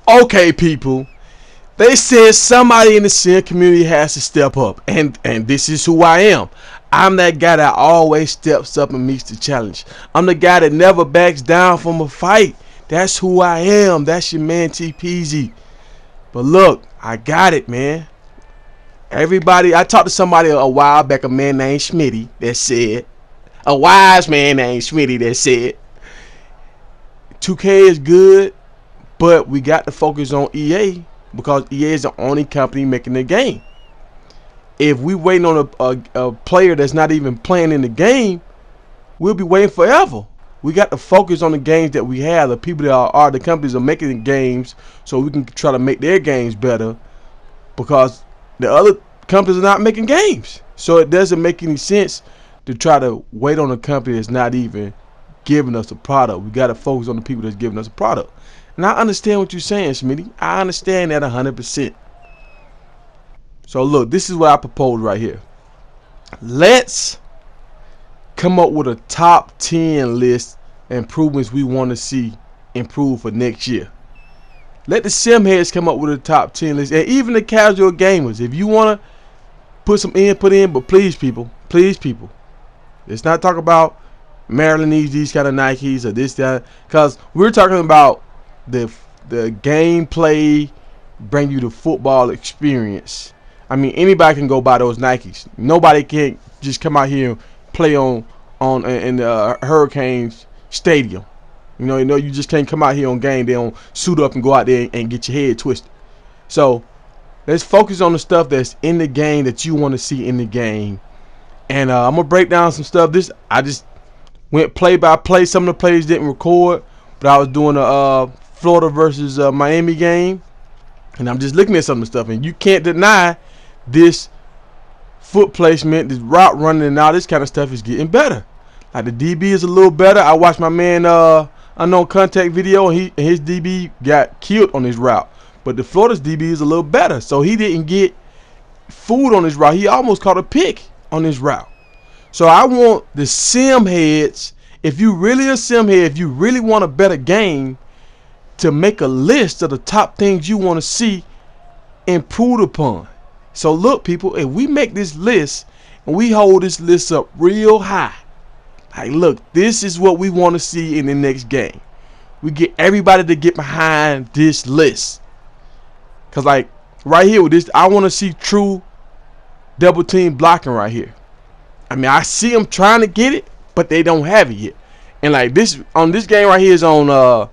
Okay, people. They said somebody in the sim community has to step up, and this is who I am. I'm that guy that always steps up and meets the challenge. I'm the guy that never backs down from a fight. That's who I am. That's your man T Peasy. But look, I got it, man. Everybody, I talked to somebody a while back, a man named Schmitty, that said, a wise man named Schmitty that said, 2K is good, but we got to focus on EA because EA is the only company making the game. If we waiting on a player that's not even playing in the game, we'll be waiting forever. We got to focus on the games that we have. The people that are the companies are making the games, so we can try to make their games better. Because the other companies are not making games, so it doesn't make any sense to try to wait on a company that's not even giving us a product. We got to focus on the people that's giving us a product. And I understand what you're saying, Smitty. I understand that 100%. So look, this is what I propose right here. Let's come up with a top 10 list improvements we want to see improve for next year. Let the SimHeads come up with a top 10 list, and even the casual gamers. If you want to put some input in, but please, people, let's not talk about Maryland needs these kind of Nikes or this, that, because we're talking about the gameplay, bring you the football experience. I mean, anybody can go buy those Nikes. Nobody can just come out here and play on in the Hurricanes stadium. You just can't come out here on game day on suit up and go out there and get your head twisted. So let's focus on the stuff that's in the game that you want to see in the game. And I'm gonna break down some stuff. I just went play by play. Some of the plays didn't record, but I was doing a Florida versus Miami game, and I'm just looking at some of the stuff. And you can't deny this foot placement, this route running, and all this kind of stuff is getting better. Like the DB is a little better. I watched my man unknown contact video, and his DB got killed on his route. But the Florida's DB is a little better, so he didn't get food on his route. He almost caught a pick on his route. So I want the sim heads, if you really a sim head, if you really want a better game, to make a list of the top things you want to see improved upon. So look, people, if we make this list and we hold this list up real high, like look, this is what we want to see in the next game. We get everybody to get behind this list. Cause like right here with this, I want to see true double team blocking right here. I mean, I see them trying to get it, but they don't have it yet. And like this on this game right here is on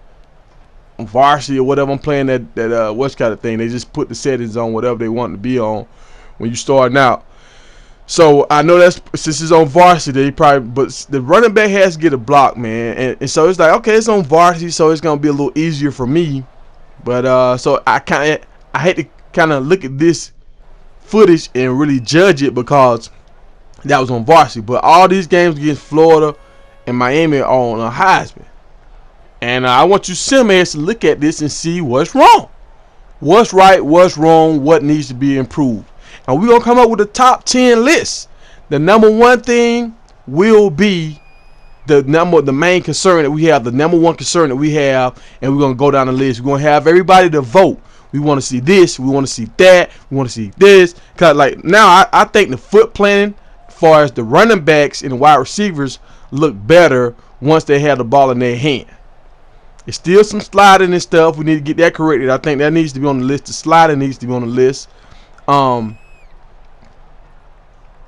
varsity or whatever. I'm playing that what's kind of thing. They just put the settings on whatever they want to be on when you starting out. So I know that's since it's on varsity, they probably, but the running back has to get a block, man. And so it's like, okay, it's on varsity, so it's gonna be a little easier for me. But so I hate to kind of look at this footage and really judge it because that was on varsity. But all these games against Florida and Miami are on a Heisman. And I want you simheads to look at this and see what's wrong. What's right, what's wrong, what needs to be improved. And we're going to come up with a top 10 list. The number one thing will be the main concern that we have, the number one concern that we have, and we're going to go down the list. We're going to have everybody to vote. We want to see this, we want to see that, we want to see this. Because like now I think the foot planning as far as the running backs and the wide receivers look better once they have the ball in their hand. It's still some sliding and stuff. We need to get that corrected. I think that needs to be on the list. The sliding needs to be on the list.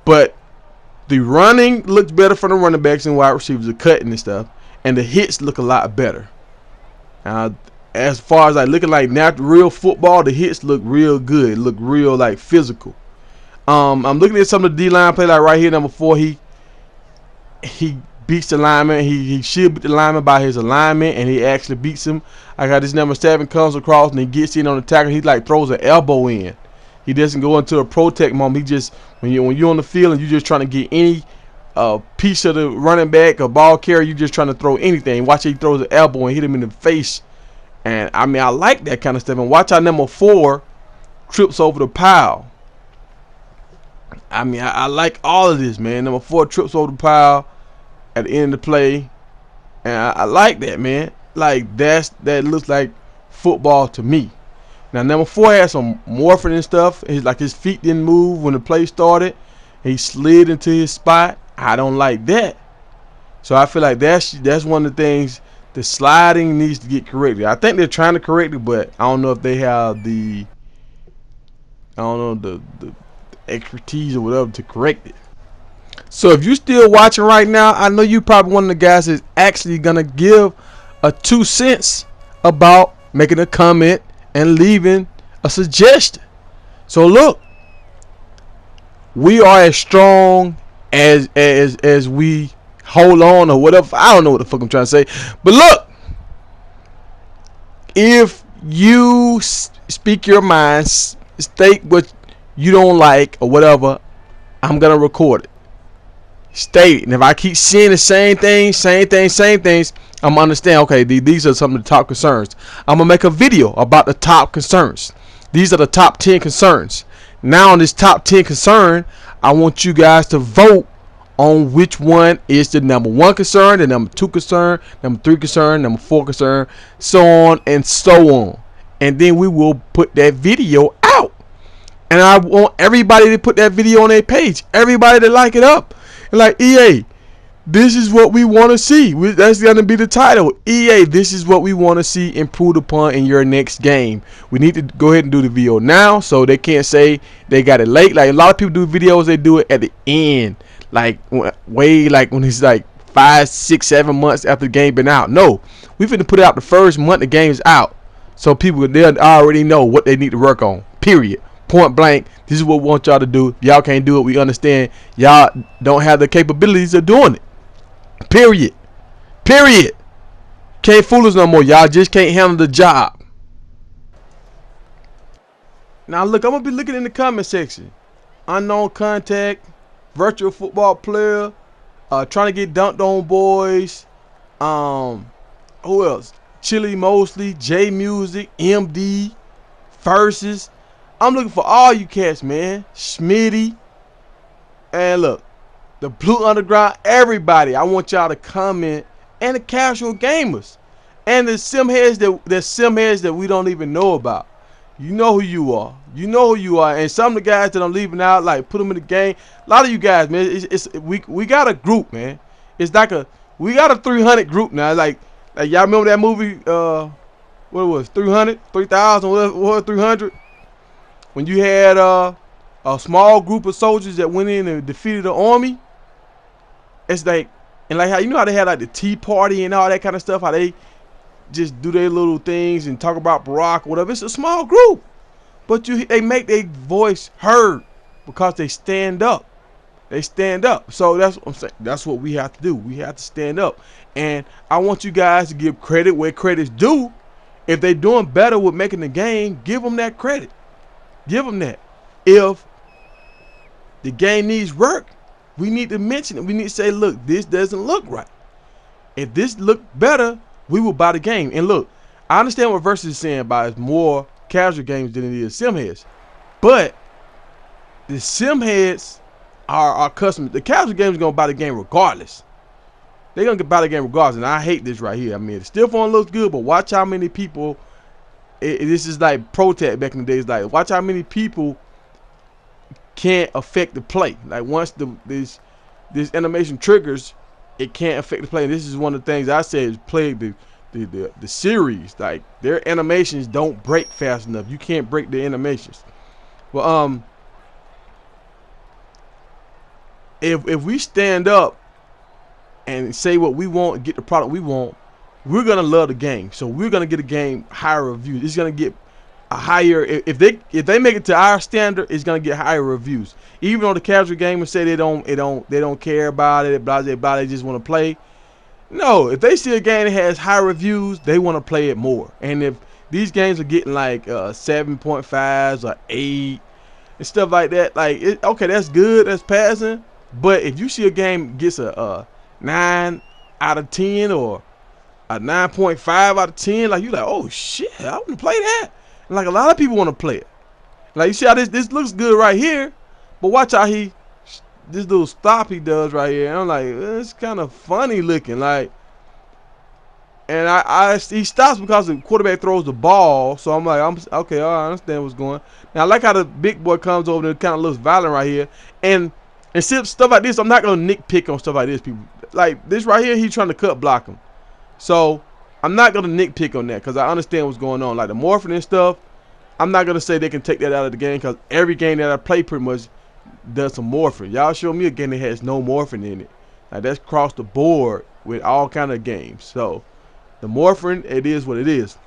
But the running looks better for the running backs and wide receivers, the cutting and stuff. And the hits look a lot better. As far as like looking like natural real football, the hits look real good. Look real like physical. I'm looking at some of the D-line play like right here, number 4. He beats the lineman. He should beat the lineman by his alignment, and he actually beats him. I got this number 7 comes across and he gets in on the tackle. He like throws an elbow in. He doesn't go into a protect moment. He just when you're on the field and you're just trying to get any piece of the running back or ball carrier, you're just trying to throw anything. Watch, he throws an elbow and hit him in the face. And I mean, I like that kind of stuff. And watch how number 4 trips over the pile. I mean, I like all of this, man. Number 4 trips over the pile at the end of the play, and I like that, man. Like that looks like football to me. Now number 4 had some morphing and stuff. His feet didn't move when the play started. He slid into his spot. I don't like that. So I feel like that's one of the things. The sliding needs to get corrected. I think they're trying to correct it, but I don't know if they have the the expertise or whatever to correct it. So if you're still watching right now, I know you probably one of the guys that's actually gonna give a 2 cents about making a comment and leaving a suggestion. So look, we are as strong as we hold on or whatever. I don't know what the fuck I'm trying to say. But look, if you speak your mind, state what you don't like or whatever, I'm gonna record it. State it. And if I keep seeing the same things, I'm gonna understand. Okay, these are some of the top concerns. I'm gonna make a video about the top concerns. These are the top 10 concerns. Now on this top 10 concern, I want you guys to vote on which one is the number 1 concern, the number 2 concern, number 3 concern, number 4 concern, so on and so on. And then we will put that video out. And I want everybody to put that video on their page. Everybody to like it up. And like, EA, this is what we want to see. That's going to be the title. EA, this is what we want to see improved upon in your next game. We need to go ahead and do the video now so they can't say they got it late. Like a lot of people do videos, they do it at the end. Like way like when it's like 5, 6, 7 months after the game been out. No, we finna put it out the first month the game's out. So people, they'll already know what they need to work on. Period. Point blank. This is what we want y'all to do. Y'all can't do it. We understand. Y'all don't have the capabilities of doing it. Period. Period. Can't fool us no more. Y'all just can't handle the job. Now look, I'm gonna be looking in the comment section. Unknown contact, virtual football player, trying to get dunked on boys. Who else? Chili Mosley, J Music, MD, Versus. I'm looking for all you cats, man. Smitty. And look, the Blue Underground, everybody. I want y'all to comment. And the casual gamers. And the SimHeads that we don't even know about. You know who you are. You know who you are. And some of the guys that I'm leaving out, like put them in the game. A lot of you guys, man, we got a group, man. It's like we got a 300 group now. Like y'all remember that movie? What it was? 300, 3,000, what was 300? When you had a small group of soldiers that went in and defeated the army. It's like, and like how you know how they had like the Tea Party and all that kind of stuff. How they just do their little things and talk about Barack or whatever. It's a small group, but they make their voice heard because they stand up. They stand up. So that's what I'm saying. That's what we have to do. We have to stand up. And I want you guys to give credit where credit's due. If they're doing better with making the game, give them that credit. Give them that. If the game needs work, we need to mention it. We need to say, look, this doesn't look right. If this looked better, we will buy the game. And look, I understand what Versus is saying about it's more casual games than it is SimHeads. But the SimHeads are our customers. The casual games are going to buy the game regardless. They're going to buy the game regardless. And I hate this right here. I mean, the still phone looks good, but watch how many people. This is like Protect back in the days. Like, watch how many people can't affect the play. Like, once this animation triggers, it can't affect the play. And this is one of the things I said is play the series. Like, their animations don't break fast enough. You can't break the animations. Well, if we stand up and say what we want and get the product we want, we're gonna love the game. So we're gonna get a game higher reviews. It's gonna get a higher, if they make it to our standard, it's gonna get higher reviews. Even though the casual gamers say they don't care about it, blah blah blah, they just want to play. No, if they see a game that has high reviews, they want to play it more. And if these games are getting like 7.5s or 8 and stuff like that, like okay, that's good, that's passing. But if you see a game gets a 9 out of 10 or a 9.5 out of 10, like you like, oh shit, I want to play that. And like a lot of people want to play it. Like you see how this looks good right here, but watch how this little stop he does right here. And I'm like, it's kind of funny looking. Like And he stops because the quarterback throws the ball. So I'm like, I'm okay. I understand what's going. Now I like how the big boy comes over and kind of looks violent right here. And stuff like this, I'm not gonna nitpick on stuff like this, people. Like this right here, he's trying to cut block him. So I'm not gonna nitpick on that because I understand what's going on. Like the morphing and stuff, I'm not gonna say they can take that out of the game because every game that I play pretty much does some morphing. Y'all show me a game that has no morphing in it. Like that's across the board with all kind of games. So the morphing, it is what it is.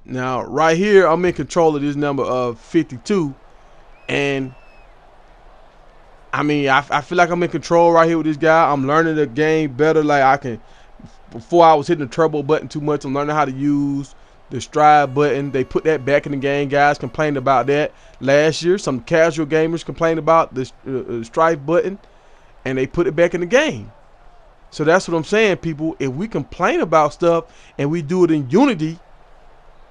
Now right here, I'm in control of this number of 52, and I mean I feel like I'm in control right here with this guy. I'm learning the game better. Like I can. Before I was hitting the turbo button too much, I'm learning how to use the stride button. They put that back in the game. Guys complained about that last year. Some casual gamers complained about the strike button, and they put it back in the game. So that's what I'm saying, people. If we complain about stuff and we do it in unity,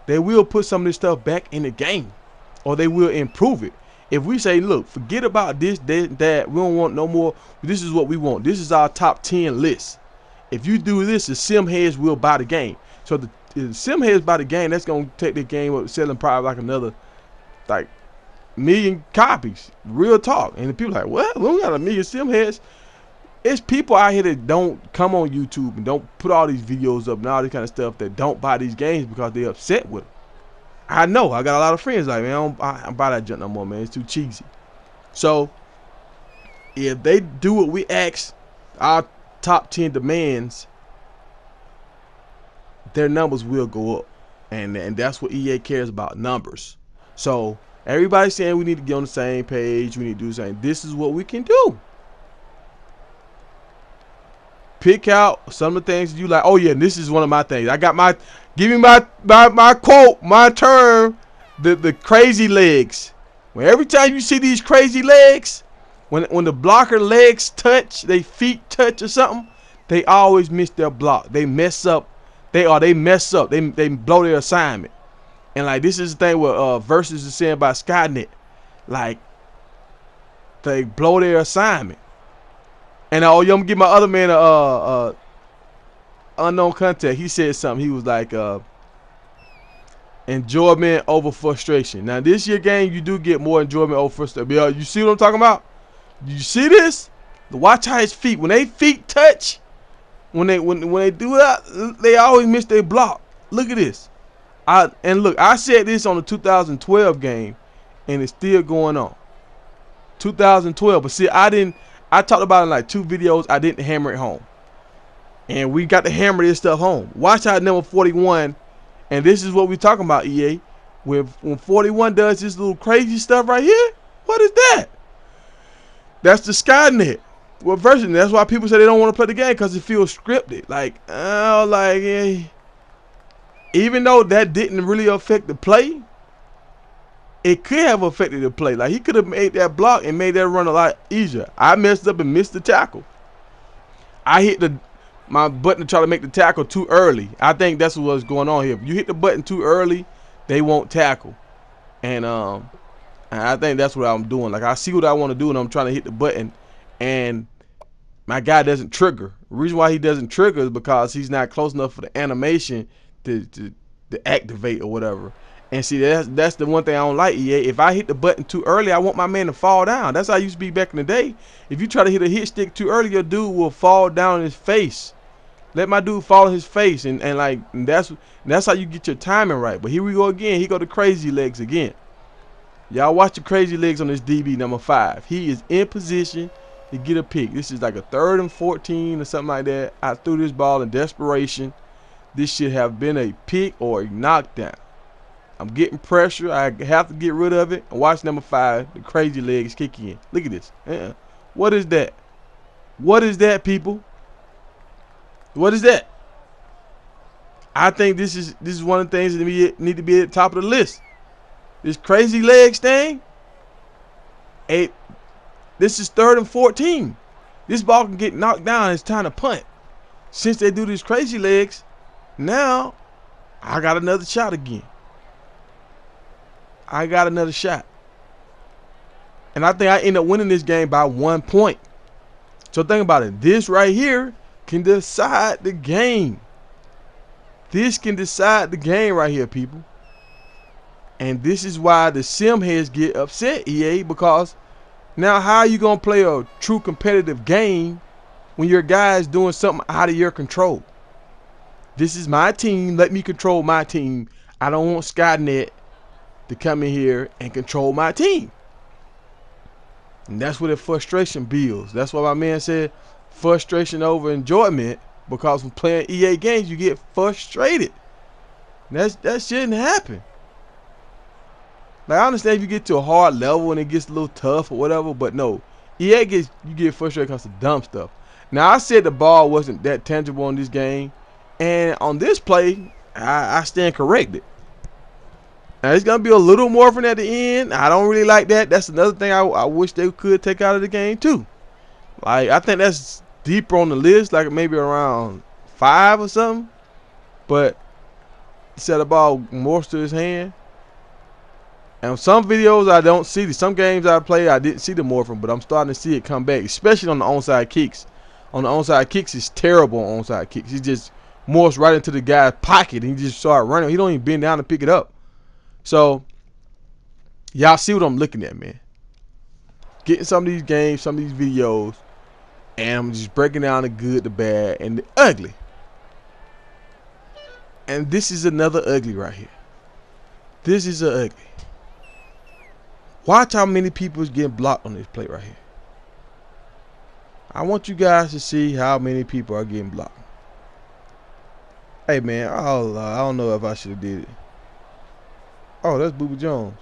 they will put some of this stuff back in the game, or they will improve it. If we say, look, forget about this, that, we don't want no more. This is what we want. This is our top 10 list. If you do this, the SimHeads will buy the game. So the SimHeads buy the game, that's gonna take the game up, selling probably like another like million copies. Real talk. And the people are like, what? We don't got a million SimHeads. It's people out here that don't come on YouTube and don't put all these videos up and all this kind of stuff that don't buy these games because they're upset with them. I know. I got a lot of friends like, man, I don't buy that junk no more, man. It's too cheesy. So if they do what we ask, our top 10 demands, their numbers will go up, and that's what EA cares about, numbers. So everybody's saying we need to get on the same page, we need to do the same. This is what we can do. Pick out some of the things you like. Oh yeah, this is one of my things. I got my, give me my quote, my term, the crazy legs. When every time you see these crazy legs, when the blocker legs touch, they feet touch or something, they always miss their block. They mess up. They mess up. They blow their assignment. And like this is the thing what Versus is saying about Skynet. Like they blow their assignment. And I'm gonna give my other man a unknown contact. He said something. He was like enjoyment over frustration. Now this year game, you do get more enjoyment over frustration. You see what I'm talking about? You see this? Watch how his feet, when they feet touch, when they do that, they always miss their block. Look at this. Look, I said this on the 2012 game, and it's still going on. 2012, but see, I talked about it in like 2 videos. I didn't hammer it home, and we got to hammer this stuff home. Watch how number 41, and this is what we talking about, EA. When 41 does this little crazy stuff right here, what is that? That's the Skynet. What version? That's why people say they don't want to play the game because it feels scripted. Like, oh, like, even though that didn't really affect the play, it could have affected the play. Like he could have made that block and made that run a lot easier. I messed up and missed the tackle. I hit my button to try to make the tackle too early. I think that's what's going on here. If you hit the button too early, they won't tackle. And I think that's what I'm doing. Like I see what I want to do and I'm trying to hit the button, and my guy doesn't trigger. The reason why he doesn't trigger is because he's not close enough for the animation to activate or whatever. And see, that's the one thing I don't like, EA. If I hit the button too early, I want my man to fall down. That's how I used to be back in the day. If you try to hit a hit stick too early, your dude will fall down on his face. Let my dude fall on his face, and that's how you get your timing right. But here we go again. He go to crazy legs again. Y'all watch the crazy legs on this DB number 5. He is in position to get a pick. This is like a 3rd and 14 or something like that. I threw this ball in desperation. This should have been a pick or a knockdown. I'm getting pressure. I have to get rid of it. And watch number 5. The crazy legs kick in. Look at this. What is that? What is that, people? What is that? I think this is one of the things that need to be at the top of the list. This crazy legs thing. This is 3rd and 14. This ball can get knocked down. It's time to punt. Since they do these crazy legs, now I got another shot again. I got another shot. And I think I end up winning this game by 1 point. So think about it. This right here can decide the game. This can decide the game right here, people. And this is why the SimHeads get upset, EA, because now how are you going to play a true competitive game when your guy is doing something out of your control? This is my team. Let me control my team. I don't want Skynet to come in here and control my team. And that's where the frustration builds. That's why my man said frustration over enjoyment, because when playing EA games, you get frustrated. That shouldn't happen. Like, I understand if you get to a hard level and it gets a little tough or whatever, but no. EA you get frustrated because of dumb stuff. Now, I said the ball wasn't that tangible in this game, and on this play, I stand corrected. Now, it's going to be a little morphing at the end. I don't really like that. That's another thing I wish they could take out of the game, too. Like, I think that's deeper on the list, like maybe around 5 or something. But he said the ball morphs to his hand. And some videos I don't see. Some games I play, I didn't see the morphing, but I'm starting to see it come back, especially on the onside kicks. On the onside kicks, it's terrible on onside kicks. He just morphs right into the guy's pocket and he just start running. He don't even bend down to pick it up. So, y'all see what I'm looking at, man. Getting some of these games, some of these videos, and I'm just breaking down the good, the bad, and the ugly. And this is another ugly right here. This is a ugly. Watch how many people is getting blocked on this play right here. I want you guys to see how many people are getting blocked. Hey, man, I don't know if I should have did it. Oh, that's Booby Jones.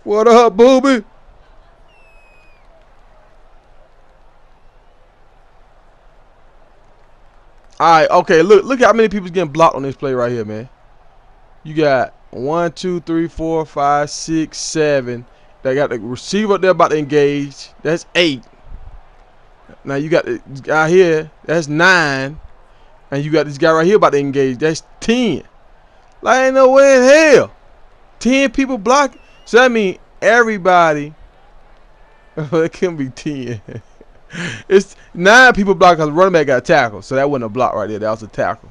What up, Booby? Alright, okay, look how many people's getting blocked on this play right here, man. You got 1, 2, 3, 4, 5, 6, 7. They got the receiver up there about to engage. That's 8. Now you got this guy here. That's 9. And you got this guy right here about to engage. That's 10. Like, ain't no way in hell 10 people blocking. So that means everybody. It couldn't be 10. It's 9 people blocked because the running back got tackled. So that wasn't a block right there. That was a tackle.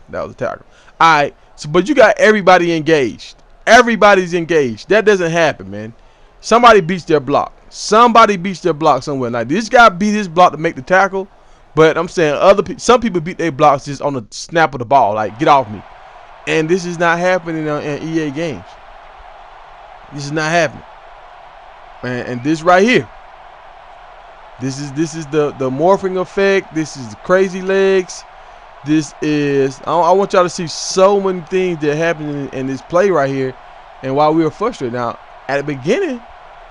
Alright. So, but you got everybody engaged. Everybody's engaged. That doesn't happen, man. Somebody beats their block. Somebody beats their block somewhere. Now, this guy beat his block to make the tackle. But I'm saying some people beat their blocks just on the snap of the ball. Like, get off me. And this is not happening in EA games. This is not happening. And this right here. This is the morphing effect. This is the crazy legs. This is I want y'all to see so many things that happen in this play right here. And while we were frustrated, now at the beginning,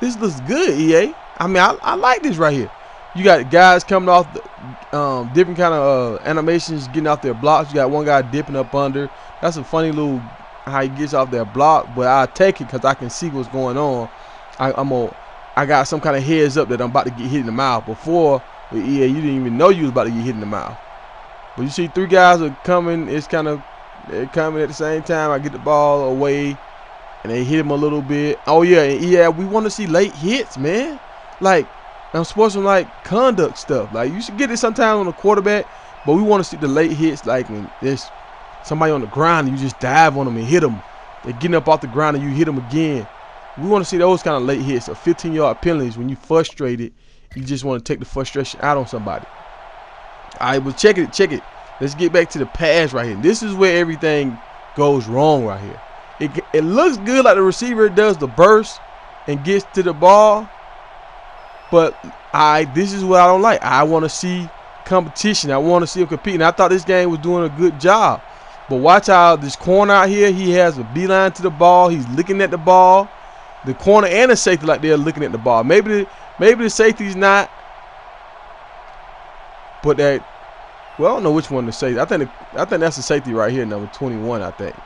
this looks good, EA. I mean, I like this right here. You got guys coming off the, different kind of animations, getting off their blocks. You got one guy dipping up under. That's a funny little how he gets off their block, but I take it because I can see what's going on. I got some kind of heads up that I'm about to get hit in the mouth. Before with EA, you didn't even know you was about to get hit in the mouth. But you see 3 guys are coming. They're coming at the same time. I get the ball away, and they hit him a little bit. Oh yeah, and EA, we want to see late hits, man. Like, unsportsmanlike conduct stuff. Like, you should get it sometimes on the quarterback, but we want to see the late hits, like when there's somebody on the ground and you just dive on them and hit them. They're getting up off the ground and you hit them again. We want to see those kind of late hits, or 15-yard penalties when you frustrated. You just want to take the frustration out on somebody. All right, but check it. Let's get back to the pass right here. This is where everything goes wrong right here. It looks good like the receiver does the burst and gets to the ball, but this is what I don't like. I want to see competition. I want to see him compete. And I thought this game was doing a good job. But watch how this corner out here, he has a beeline to the ball. He's looking at the ball. The corner and the safety like they're looking at the ball. Maybe the safety's not. But well, I don't know which one to say. I think that's the safety right here, number 21, I think.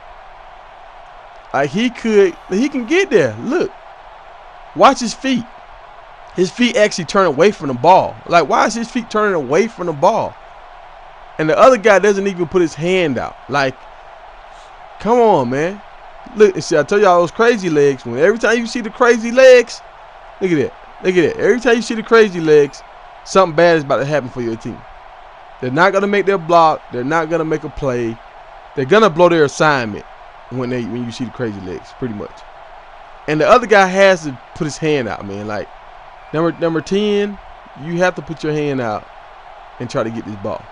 Like, he can get there. Look. Watch his feet. His feet actually turn away from the ball. Like, why is his feet turning away from the ball? And the other guy doesn't even put his hand out. Like, come on, man. Look, see, I tell y'all those crazy legs. When every time you see the crazy legs, look at that. Look at it. Every time you see the crazy legs, something bad is about to happen for your team. They're not gonna make their block. They're not gonna make a play. They're gonna blow their assignment when you see the crazy legs, pretty much. And the other guy has to put his hand out, man. Like number 10, you have to put your hand out and try to get this ball.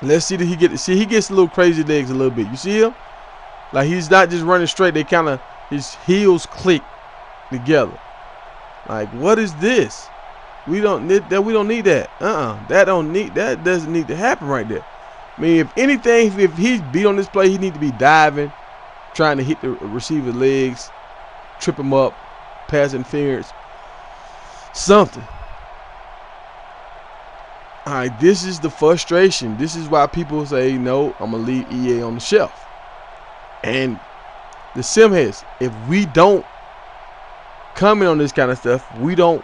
Let's see that he gets a little crazy legs a little bit. You see him? Like he's not just running straight. They kind of his heels click together. Like what is this? We don't need that. We don't need that. That doesn't need to happen right there. I mean, if anything, if he's beat on this play, he need to be diving, trying to hit the receiver's legs, trip him up, pass interference, something. All right, this is the frustration. This is why people say, no, I'm going to leave EA on the shelf. And the SimHeads, if we don't comment on this kind of stuff, we don't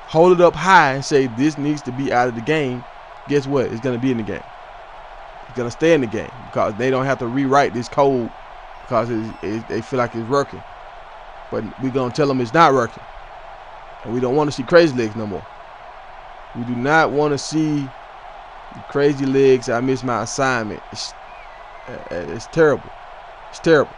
hold it up high and say this needs to be out of the game, guess what? It's going to be in the game. It's going to stay in the game because they don't have to rewrite this code because they feel like it's working. But we're going to tell them it's not working. And we don't want to see crazy legs no more. We do not want to see the crazy legs. I missed my assignment. It's terrible. It's terrible.